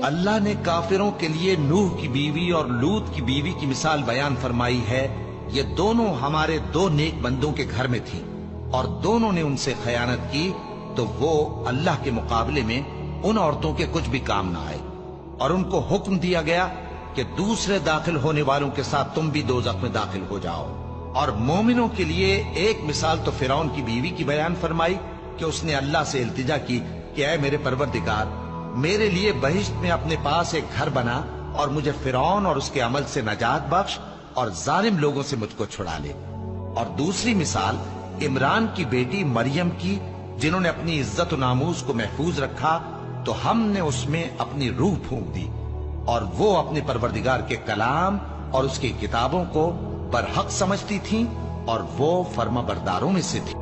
اللہ نے کافروں کے لیے نوح کی بیوی اور لوط کی بیوی کی مثال بیان فرمائی ہے۔ یہ دونوں ہمارے دو نیک بندوں کے گھر میں تھیں اور دونوں نے ان سے خیانت کی تو وہ اللہ کے مقابلے میں ان عورتوں کے کچھ بھی کام نہ آئے، اور ان کو حکم دیا گیا کہ دوسرے داخل ہونے والوں کے ساتھ تم بھی دوزخ میں داخل ہو جاؤ۔ اور مومنوں کے لیے ایک مثال تو فرعون کی بیوی کی بیان فرمائی کہ اس نے اللہ سے التجا کی کہ اے میرے پروردگار، میرے لیے بہشت میں اپنے پاس ایک گھر بنا اور مجھے فرعون اور اس کے عمل سے نجات بخش اور ظالم لوگوں سے مجھ کو چھڑا لے۔ اور دوسری مثال عمران کی بیٹی مریم کی، جنہوں نے اپنی عزت و ناموس کو محفوظ رکھا تو ہم نے اس میں اپنی روح پھونک دی، اور وہ اپنے پروردگار کے کلام اور اس کی کتابوں کو برحق سمجھتی تھیں اور وہ فرما برداروں میں سے تھی۔